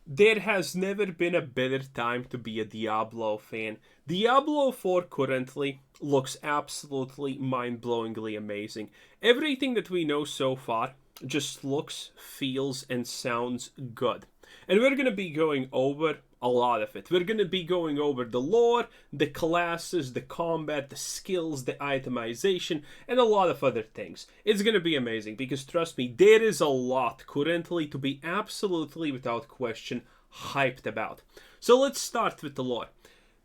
There has never been a better time to be a Diablo fan. Diablo 4 currently looks absolutely mind-blowingly amazing. Everything that we know so far just looks, feels, and sounds good. And we're going to be going over a lot of it. We're going to be going over the lore, the classes, the combat, the skills, the itemization, and a lot of other things. It's going to be amazing because trust me, there is a lot currently to be absolutely without question hyped about. So let's start with the lore.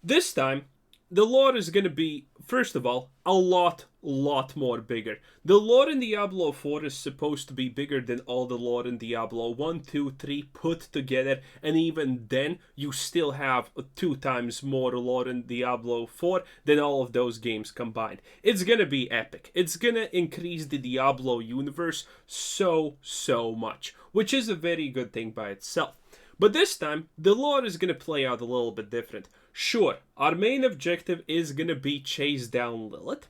This time, the lore is going to be, first of all, a lot more bigger. The lore in Diablo 4 is supposed to be bigger than all the lore in Diablo 1, 2, 3 put together, and even then, you still have 2 times more lore in Diablo 4 than all of those games combined. It's going to be epic. It's going to increase the Diablo universe so much, which is a very good thing by itself. But this time, the lore is going to play out a little bit different. Sure, our main objective is going to be chase down Lilith.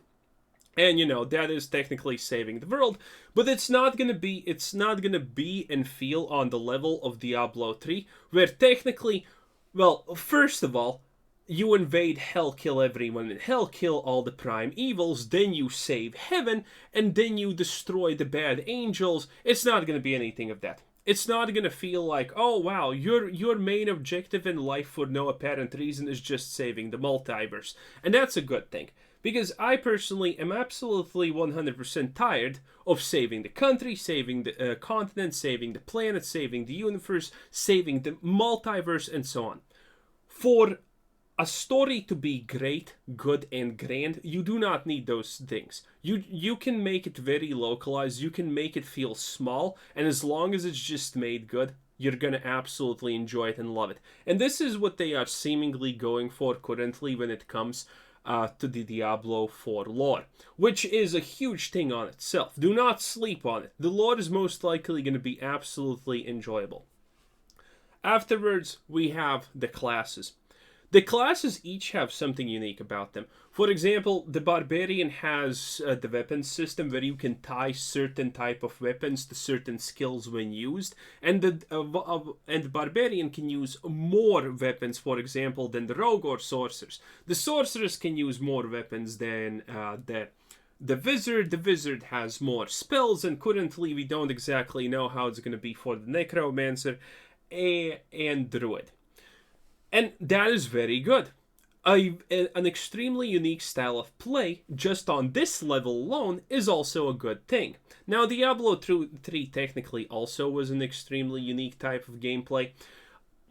And that is technically saving the world, but it's not going to be and feel on the level of Diablo 3 where technically, well, first of all, you invade hell, kill everyone in hell, kill all the prime evils, then you save heaven, and then you destroy the bad angels. It's not going to be anything of that. It's not going to feel like, oh wow, your main objective in life for no apparent reason is just saving the multiverse. And that's a good thing. Because I personally am absolutely 100% tired of saving the country, saving the continent, saving the planet, saving the universe, saving the multiverse, and so on. For a story to be great, good, and grand, you do not need those things. You can make it very localized, you can make it feel small, and as long as it's just made good, you're gonna absolutely enjoy it and love it. And this is what they are seemingly going for currently when it comes to the Diablo 4 lore, which is a huge thing on itself. Do not sleep on it. The lore is most likely going to be absolutely enjoyable. Afterwards, we have the classes. The classes each have something unique about them. For example, the Barbarian has the weapon system where you can tie certain type of weapons to certain skills when used, and the Barbarian can use more weapons, for example, than the Rogue or Sorcerers. The Sorcerers can use more weapons than the Wizard has more spells, and currently we don't exactly know how it's going to be for the Necromancer and Druid. And that is very good. An extremely unique style of play, just on this level alone, is also a good thing. Now, Diablo 3 technically also was an extremely unique type of gameplay,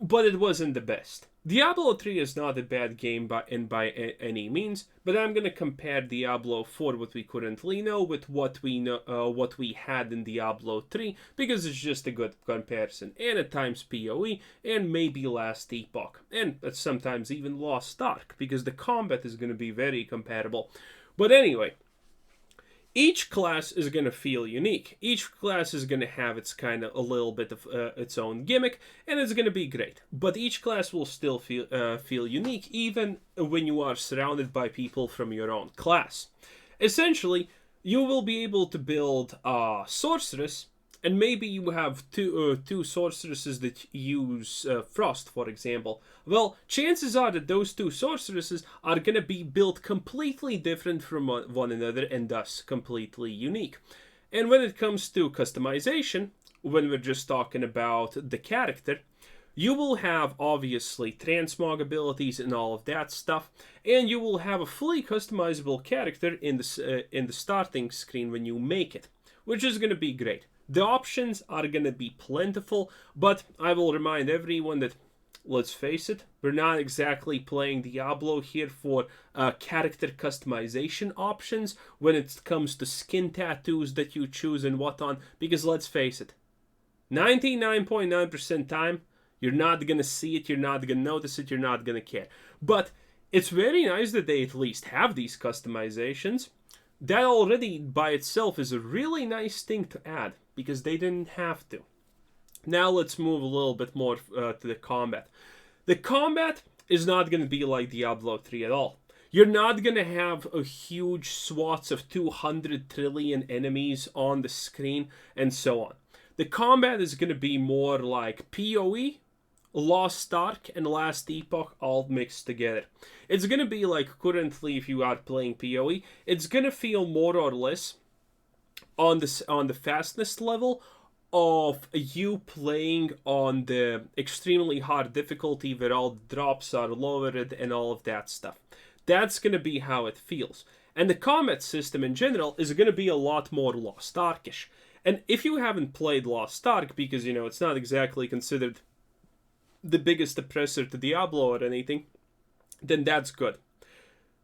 but it wasn't the best. Diablo 3 is not a bad game by any means, but I'm gonna compare Diablo 4, what we currently know, with what we had in Diablo 3, because it's just a good comparison. And at times PoE, and maybe Last Epoch, and sometimes even Lost Ark, because the combat is gonna be very comparable. But anyway, each class is going to feel unique. Each class is going to have its kind of a little bit of its own gimmick, and it's going to be great. But each class will still feel unique, even when you are surrounded by people from your own class. Essentially, you will be able to build a sorceress, and maybe you have two sorceresses that use frost, for example. Well, chances are that those two sorceresses are going to be built completely different from one another, and thus completely unique. And when it comes to customization, when we're just talking about the character, you will have obviously transmog abilities and all of that stuff, and you will have a fully customizable character in the starting screen when you make it, which is going to be great. The options are going to be plentiful, but I will remind everyone that, let's face it, we're not exactly playing Diablo here for character customization options when it comes to skin tattoos that you choose and whatnot, because let's face it, 99.9% time, you're not going to see it, you're not going to notice it, you're not going to care. But it's very nice that they at least have these customizations. That already by itself is a really nice thing to add, because they didn't have to. Now let's move a little bit more to the combat. The combat is not going to be like Diablo 3 at all. You're not going to have a huge swaths of 200 trillion enemies on the screen and so on. The combat is going to be more like PoE Lost Ark and Last Epoch all mixed together. It's gonna be like currently if you are playing PoE, it's gonna feel more or less on the fastness level of you playing on the extremely hard difficulty where all drops are lowered and all of that stuff. That's gonna be how it feels. And the combat system in general is gonna be a lot more Lost Arkish. And if you haven't played Lost Ark, because it's not exactly considered the biggest oppressor to Diablo or anything, then that's good.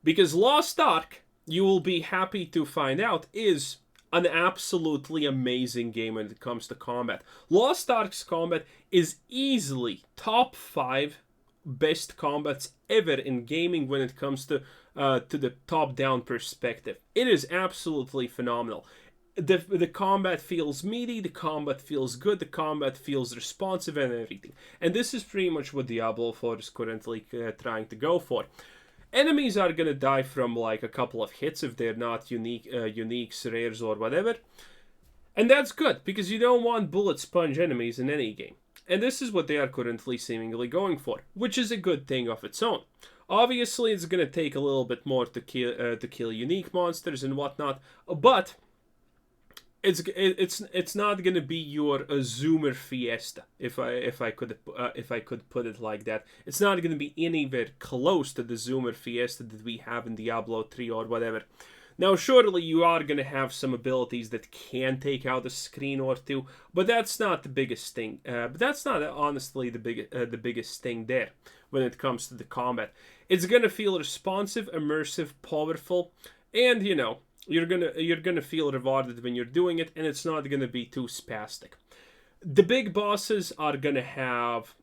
Because Lost Ark, you will be happy to find out, is an absolutely amazing game when it comes to combat. Lost Ark's combat is easily top 5 best combats ever in gaming when it comes to the top-down perspective. It is absolutely phenomenal. The combat feels meaty, the combat feels good, the combat feels responsive and everything. And this is pretty much what Diablo 4 is currently trying to go for. Enemies are gonna die from like a couple of hits if they're not uniques, rares, or whatever. And that's good, because you don't want bullet sponge enemies in any game. And this is what they are currently seemingly going for, which is a good thing of its own. Obviously, it's gonna take a little bit more to kill unique monsters and whatnot, but it's not gonna be your Zoomer Fiesta, if I could put it like that. It's not gonna be anywhere close to the Zoomer Fiesta that we have in Diablo 3 or whatever. Now, surely you are gonna have some abilities that can take out a screen or two, but that's not the biggest thing. But that's not honestly the biggest thing there when it comes to the combat. It's gonna feel responsive, immersive, powerful, and you're gonna feel rewarded when you're doing it, and it's not gonna be too spastic. The big bosses are gonna have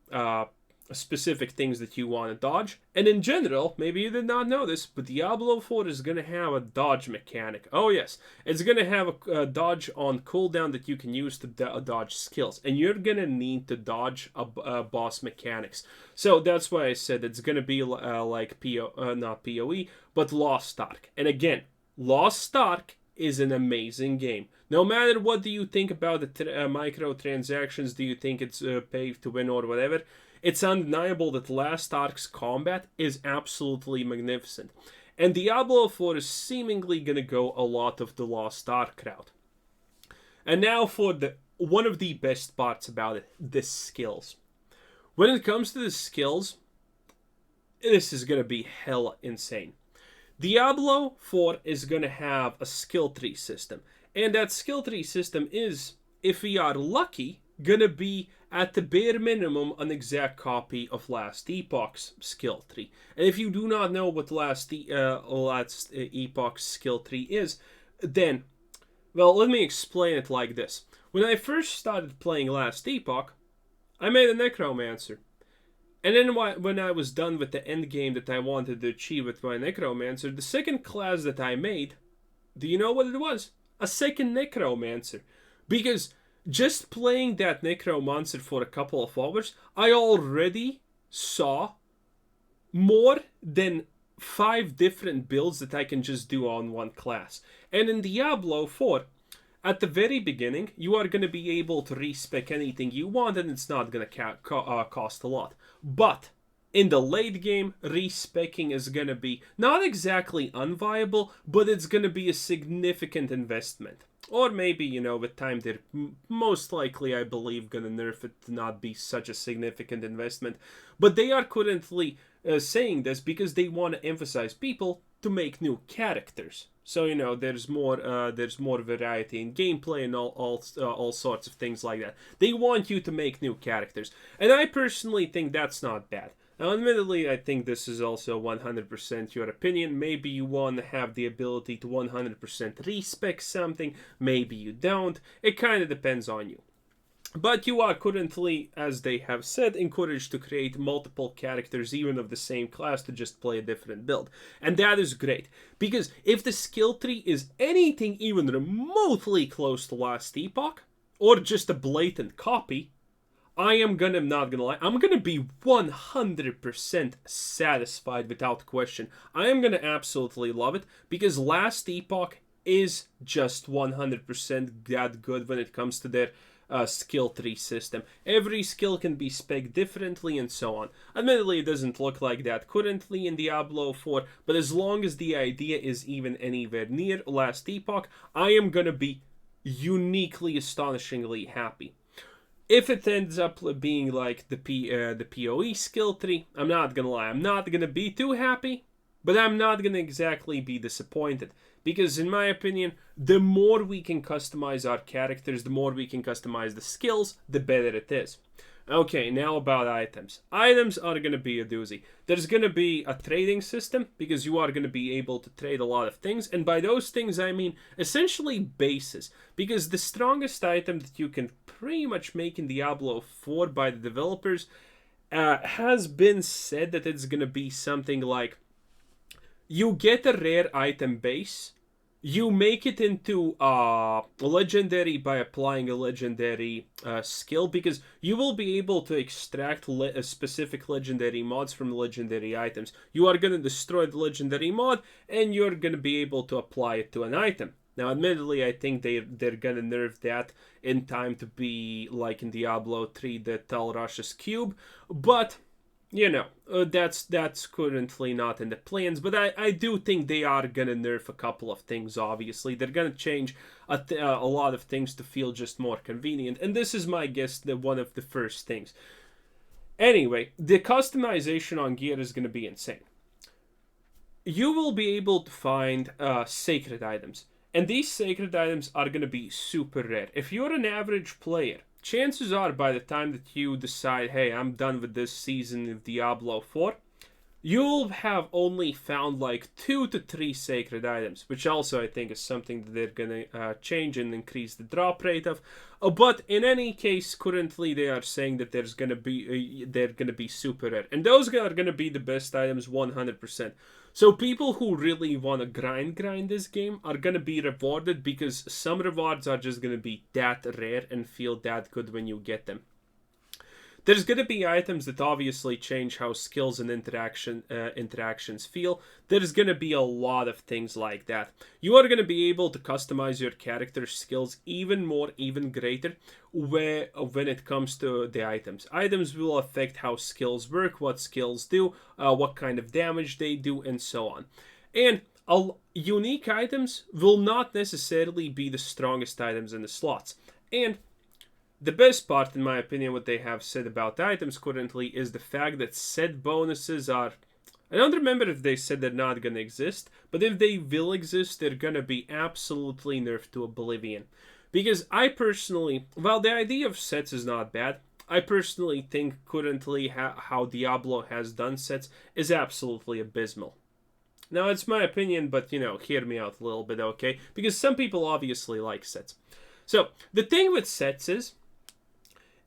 specific things that you want to dodge, and in general, maybe you did not know this, but Diablo 4 is gonna have a dodge mechanic. Oh yes, it's gonna have a dodge on cooldown that you can use to dodge skills, and you're gonna need to dodge boss mechanics. So that's why I said it's gonna be like not PoE, but Lost Ark. And again, Lost Ark is an amazing game. No matter what do you think about the microtransactions, do you think it's pay to win or whatever, it's undeniable that Lost Ark's combat is absolutely magnificent. And Diablo 4 is seemingly going to go a lot of the Lost Ark route. And now for one of the best parts about it, the skills. When it comes to the skills, this is going to be hella insane. Diablo 4 is going to have a skill tree system. And that skill tree system is, if we are lucky, going to be at the bare minimum an exact copy of Last Epoch's skill tree. And if you do not know what Last Epoch's skill tree is, then, well, let me explain it like this. When I first started playing Last Epoch, I made a Necromancer. And then when I was done with the end game that I wanted to achieve with my Necromancer, the second class that I made, do you know what it was? A second Necromancer. Because just playing that Necromancer for a couple of hours, I already saw more than 5 different builds that I can just do on one class. And in Diablo 4, at the very beginning, you are going to be able to respec anything you want, and it's not going to cost a lot. But in the late game, respecing is going to be not exactly unviable, but it's going to be a significant investment. Or maybe, with time, they're most likely, I believe, going to nerf it to not be such a significant investment. But they are currently saying this because they want to emphasize people to make new characters. So, there's more variety in gameplay and all sorts of things like that. They want you to make new characters. And I personally think that's not bad. Now, admittedly, I think this is also 100% your opinion. Maybe you want to have the ability to 100% respec something. Maybe you don't. It kind of depends on you. But you are currently, as they have said, encouraged to create multiple characters, even of the same class, to just play a different build. And that is great. Because if the skill tree is anything even remotely close to Last Epoch, or just a blatant copy, I'm not gonna lie, I'm gonna be 100% satisfied without question. I am gonna absolutely love it, because Last Epoch is just 100% that good when it comes to their skill tree system. Every skill can be spec'd differently and so on. Admittedly, it doesn't look like that currently in Diablo 4, but as long as the idea is even anywhere near last epoch, I am gonna be uniquely astonishingly happy. If it ends up being like the PoE skill tree, I'm not gonna lie, I'm not gonna be too happy, but I'm not gonna exactly be disappointed. Because in my opinion, the more we can customize our characters, the more we can customize the skills, the better it is. Okay, now about items. Items are going to be a doozy. There's going to be a trading system, because you are going to be able to trade a lot of things. And by those things, I mean essentially bases. Because the strongest item that you can pretty much make in Diablo 4 by the developers has been said that it's going to be something like, you get a rare item base, you make it into legendary by applying a legendary skill, because you will be able to extract specific legendary mods from legendary items. You are going to destroy the legendary mod, and you're going to be able to apply it to an item. Now, admittedly, I think they're going to nerf that in time to be like in Diablo 3, the Tal Rasha's Cube, but you know, that's currently not in the plans, but I do think they are gonna nerf a couple of things, obviously. They're gonna change a lot of things to feel just more convenient, and this is my guess, one of the first things. Anyway, the customization on gear is gonna be insane. You will be able to find sacred items, and these sacred items are gonna be super rare. If you're an average player, chances are by the time that you decide, hey, I'm done with this season of Diablo 4, you'll have only found like 2 to 3 sacred items, which also I think is something that they're gonna change and increase the drop rate of. But in any case, currently they are saying that they're gonna be super rare, and those are gonna be the best items 100%. So people who really want to grind this game are going to be rewarded, because some rewards are just going to be that rare and feel that good when you get them. There's going to be items that obviously change how skills and interactions feel. There's going to be a lot of things like that. You are going to be able to customize your character's skills even more, even greater, when it comes to the items. Items will affect how skills work, what skills do, what kind of damage they do, and so on. And unique items will not necessarily be the strongest items in the slots. And the best part, in my opinion, what they have said about items currently is the fact that set bonuses are... I don't remember if they said they're not going to exist, but if they will exist, they're going to be absolutely nerfed to oblivion. Because I personally... While the idea of sets is not bad, I personally think currently how Diablo has done sets is absolutely abysmal. Now, it's my opinion, but, you know, hear me out a little bit, okay? Because some people obviously like sets. So, the thing with sets is,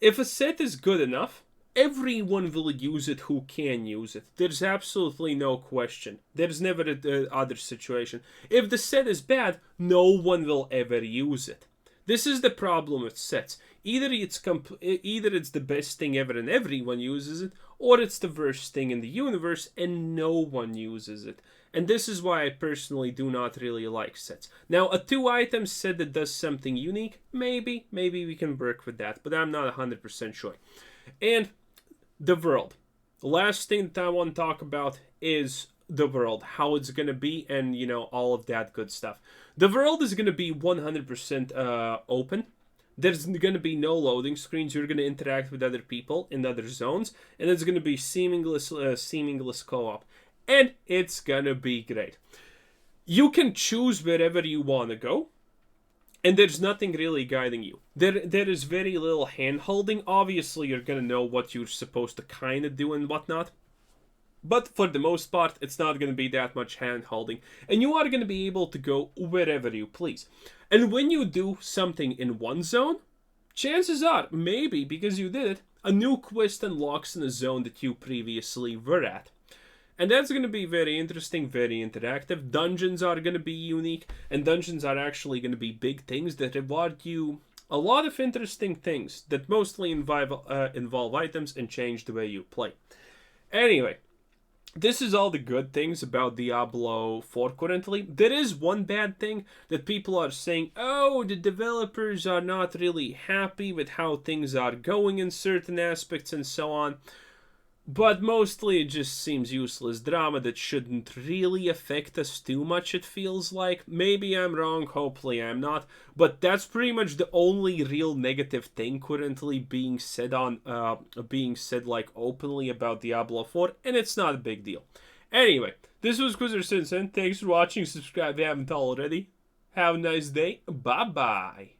if a set is good enough, everyone will use it who can use it. There's absolutely no question. There's never the other situation. If the set is bad, no one will ever use it. This is the problem with sets. Either it's the best thing ever and everyone uses it, or it's the worst thing in the universe and no one uses it. And this is why I personally do not really like sets. Now, a 2-item set that does something unique, maybe we can work with that, but I'm not 100% sure. And the world. The last thing that I want to talk about is the world, how it's going to be, and, you know, all of that good stuff. The world is going to be 100% open. There's going to be no loading screens. You're going to interact with other people in other zones, and it's going to be seamless co-op. And it's gonna be great. You can choose wherever you want to go, and there's nothing really guiding you. There is very little hand-holding. Obviously, you're gonna know what you're supposed to kind of do and whatnot, but for the most part, it's not gonna be that much hand-holding, and you are gonna be able to go wherever you please. And when you do something in one zone, chances are, maybe because you did it, a new quest unlocks in a zone that you previously were at. And that's going to be very interesting, very interactive. Dungeons are going to be unique, and dungeons are actually going to be big things that reward you a lot of interesting things that mostly involve items and change the way you play. Anyway, this is all the good things about Diablo 4 currently. There is one bad thing that people are saying, oh, the developers are not really happy with how things are going in certain aspects and so on. But mostly it just seems useless drama that shouldn't really affect us too much, it feels like. Maybe I'm wrong, hopefully I'm not. But that's pretty much the only real negative thing currently being said like openly about Diablo 4, and it's not a big deal. Anyway, this was Quizzer Simpson. Thanks for watching. Subscribe if you haven't already. Have a nice day. Bye bye.